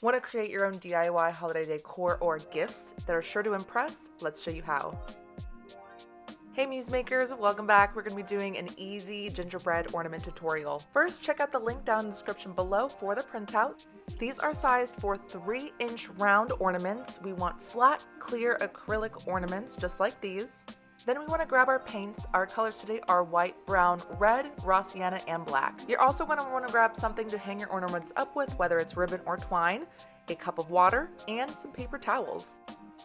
Want to create your own DIY holiday decor or gifts that are sure to impress? Let's show you how. Hey Muse Makers, welcome back. We're going to be doing an easy gingerbread ornament tutorial. First, check out the link down in the description below for the printout. These are sized for 3-inch round ornaments. We want flat, clear acrylic ornaments just like these. Then we want to grab our paints. Our colors today are white, brown, red, raw sienna, and black. You're also going to want to grab something to hang your ornaments up with, whether it's ribbon or twine, a cup of water, and some paper towels.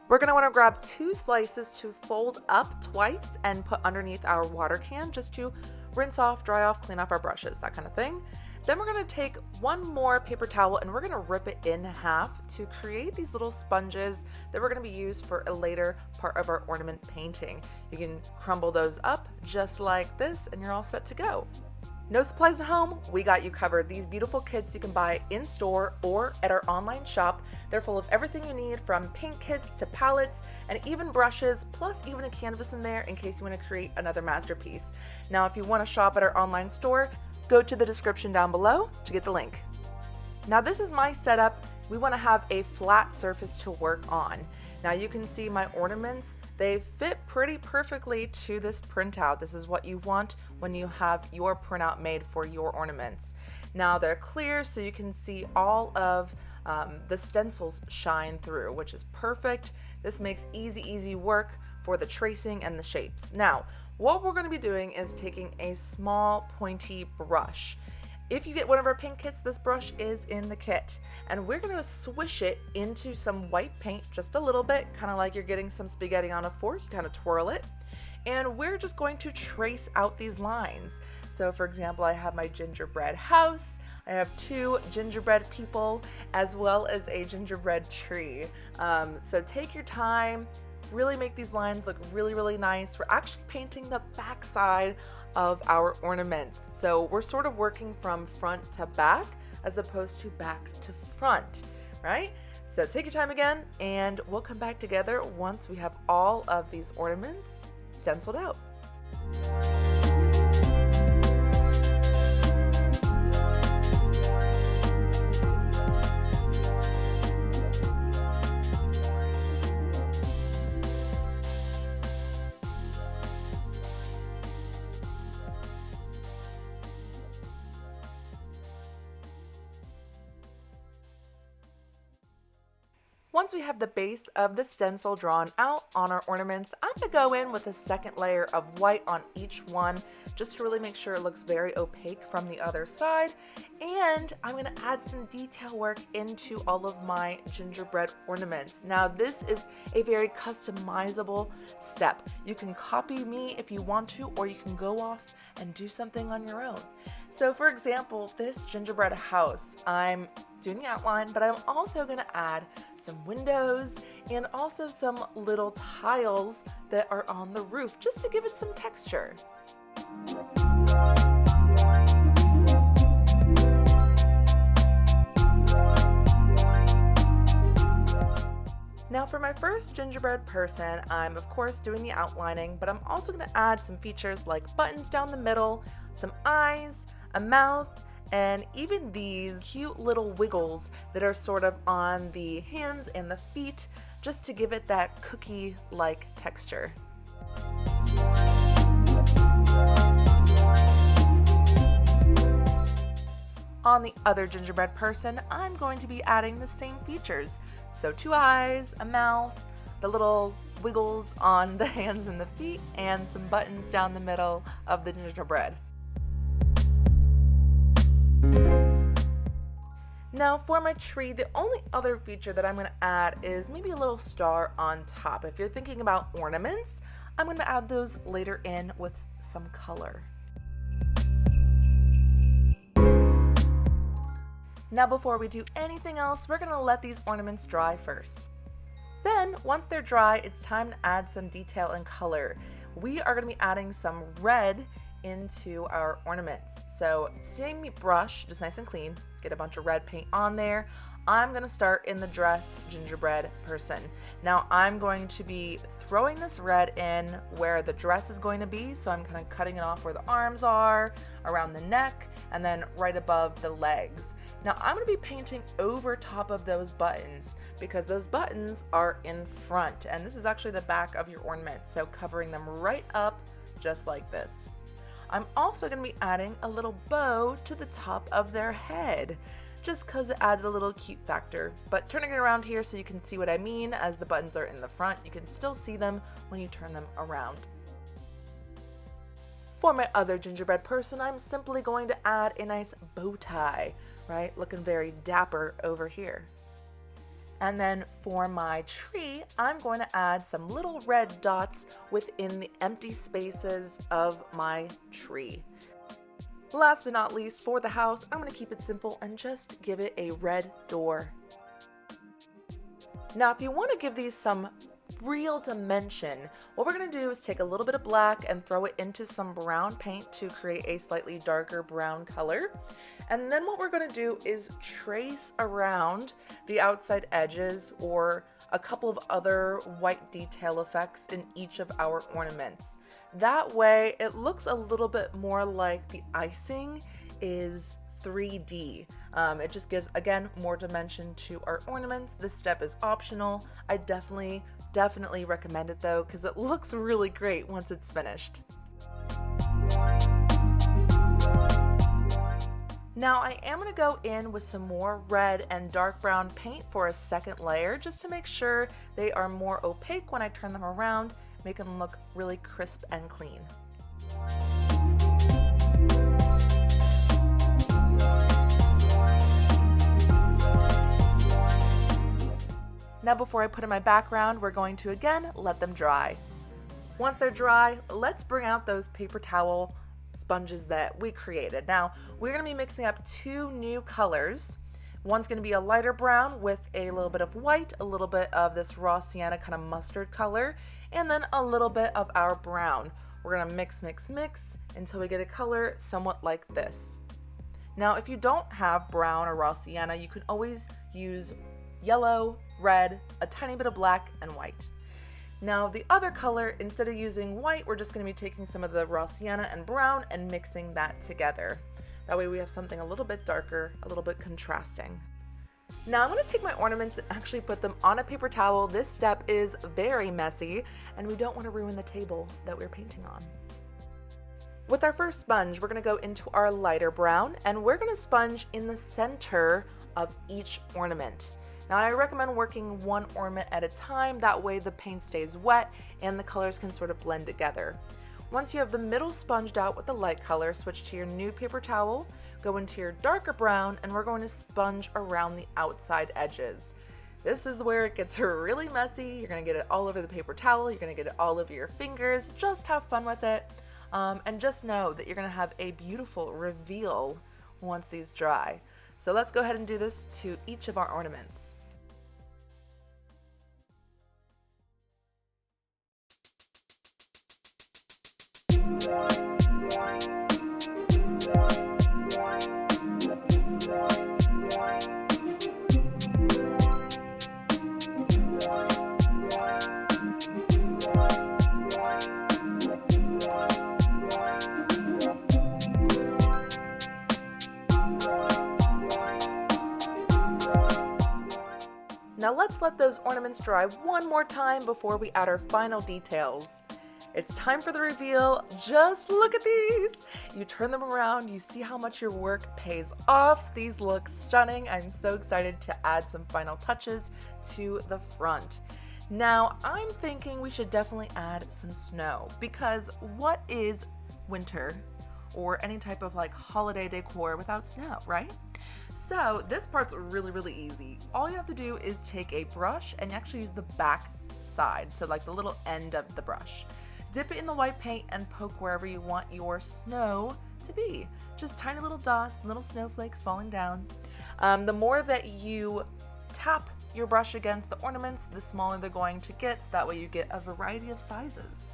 We're going to want to grab 2 slices to fold up twice and put underneath our water can just to rinse off, dry off, clean off our brushes, that kind of thing. Then we're going to take 1 more paper towel and we're going to rip it in half to create these little sponges that we're going to be used for a later part of our ornament painting. You can crumble those up just like this and you're all set to go. No supplies at home? We got you covered. These beautiful kits you can buy in store or at our online shop. They're full of everything you need, from paint kits to palettes and even brushes, plus even a canvas in there in case you want to create another masterpiece. Now, if you want to shop at our online store, go to the description down below to get the link. Now this is my setup. We want to have a flat surface to work on. Now you can see my ornaments, they fit pretty perfectly to this printout. This is what you want when you have your printout made for your ornaments. Now they're clear so you can see all of the stencils shine through, which is perfect. This makes easy work for the tracing and the shapes. Now, what we're going to be doing is taking a small pointy brush. If you get one of our paint kits, this brush is in the kit. And we're going to swish it into some white paint just a little bit, kind of like you're getting some spaghetti on a fork. You kind of twirl it. And we're just going to trace out these lines. So for example, I have my gingerbread house. I have 2 gingerbread people, as well as a gingerbread tree. So take your time. Really make these lines look really nice. We're actually painting the back side of our ornaments. So we're sort of working from front to back as opposed to back to front, right? So take your time again and we'll come back together once we have all of these ornaments stenciled out. Once we have the base of the stencil drawn out on our ornaments, I'm going to go in with a second layer of white on each one just to really make sure it looks very opaque from the other side. And I'm going to add some detail work into all of my gingerbread ornaments. Now this is a very customizable step. You can copy me if you want to, or you can go off and do something on your own. So for example, this gingerbread house, I'm doing the outline, but I'm also going to add some windows and also some little tiles that are on the roof just to give it some texture. Now for my first gingerbread person, I'm of course doing the outlining, but I'm also going to add some features like buttons down the middle, some eyes, a mouth, and even these cute little wiggles that are sort of on the hands and the feet, just to give it that cookie-like texture. On the other gingerbread person, I'm going to be adding the same features. So 2 eyes, a mouth, the little wiggles on the hands and the feet, and some buttons down the middle of the gingerbread. Now for my tree, the only other feature that I'm going to add is maybe a little star on top. If you're thinking about ornaments, I'm going to add those later in with some color. Now before we do anything else, we're going to let these ornaments dry first. Then once they're dry, it's time to add some detail and color. We are going to be adding some red into our ornaments. So same brush, just nice and clean, get a bunch of red paint on there. I'm going to start in the dress gingerbread person. Now I'm going to be throwing this red in where the dress is going to be, so I'm kind of cutting it off where the arms are, around the neck, and then right above the legs. Now I'm going to be painting over top of those buttons because those buttons are in front, and this is actually the back of your ornament, so covering them right up just like this. I'm also going to be adding a little bow to the top of their head, just because it adds a little cute factor. But turning it around here so you can see what I mean, as the buttons are in the front, you can still see them when you turn them around. For my other gingerbread person, I'm simply going to add a nice bow tie, right? Looking very dapper over here. And then for my tree, I'm going to add some little red dots within the empty spaces of my tree. Last but not least, for the house, I'm going to keep it simple and just give it a red door. Now, if you want to give these some real dimension, what we're going to do is take a little bit of black and throw it into some brown paint to create a slightly darker brown color. And then what we're going to do is trace around the outside edges or a couple of other white detail effects in each of our ornaments. That way it looks a little bit more like the icing is 3D. It just gives, again, more dimension to our ornaments. This step is optional. I definitely recommend it though, because it looks really great once it's finished. Now I am going to go in with some more red and dark brown paint for a second layer, just to make sure they are more opaque when I turn them around, make them look really crisp and clean. Now before I put in my background, we're going to again let them dry. Once they're dry, let's bring out those paper towel sponges that we created. Now we're going to be mixing up two new colors. One's going to be a lighter brown with a little bit of white, a little bit of this raw sienna kind of mustard color, and then a little bit of our brown. We're going to mix until we get a color somewhat like this. Now if you don't have brown or raw sienna, you can always use yellow, red, a tiny bit of black, and white. Now the other color, instead of using white, we're just going to be taking some of the raw sienna and brown and mixing that together. That way we have something a little bit darker, a little bit contrasting. Now I'm going to take my ornaments and actually put them on a paper towel. This step is very messy and we don't want to ruin the table that we're painting on. With our first sponge, we're going to go into our lighter brown and we're going to sponge in the center of each ornament. Now I recommend working one ornament at a time, that way the paint stays wet and the colors can sort of blend together. Once you have the middle sponged out with the light color, switch to your new paper towel, go into your darker brown, and we're going to sponge around the outside edges. This is where it gets really messy. You're going to get it all over the paper towel, you're going to get it all over your fingers. Just have fun with it, and just know that you're going to have a beautiful reveal once these dry. So let's go ahead and do this to each of our ornaments. Now let's let those ornaments dry one more time before we add our final details. It's time for the reveal. Just look at these. You turn them around, you see how much your work pays off. These look stunning. I'm so excited to add some final touches to the front. Now I'm thinking we should definitely add some snow, because what is winter or any type of like holiday decor without snow, right? So this part's really easy. All you have to do is take a brush and actually use the back side, so like the little end of the brush. Dip it in the white paint and poke wherever you want your snow to be. Just tiny little dots, little snowflakes falling down. The more that you tap your brush against the ornaments, the smaller they're going to get, so that way you get a variety of sizes.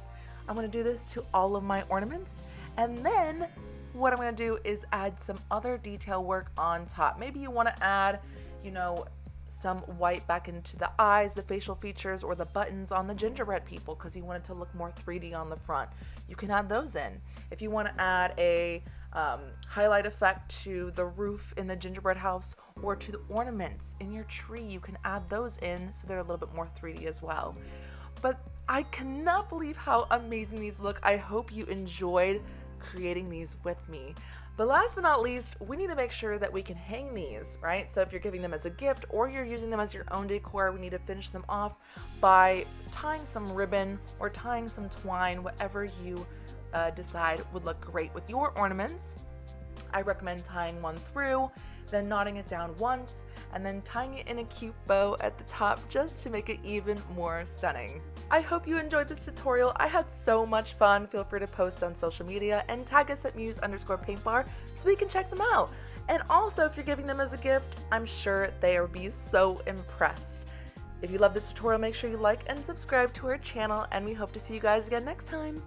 I'm going to do this to all of my ornaments, and then what I'm going to do is add some other detail work on top. Maybe you want to add, some white back into the eyes, the facial features, or the buttons on the gingerbread people because you want it to look more 3D on the front, you can add those in. If you want to add a highlight effect to the roof in the gingerbread house or to the ornaments in your tree, you can add those in so they're a little bit more 3D as well. But I cannot believe how amazing these look. I hope you enjoyed creating these with me. But last but not least, we need to make sure that we can hang these, right? So if you're giving them as a gift or you're using them as your own decor, we need to finish them off by tying some ribbon or tying some twine, whatever you decide would look great with your ornaments. I recommend tying one through, then knotting it down once, and then tying it in a cute bow at the top just to make it even more stunning. I hope you enjoyed this tutorial. I had so much fun. Feel free to post on social media and tag us at muse_paintbar so we can check them out. And also, if you're giving them as a gift, I'm sure they will be so impressed. If you love this tutorial, make sure you like and subscribe to our channel, and we hope to see you guys again next time.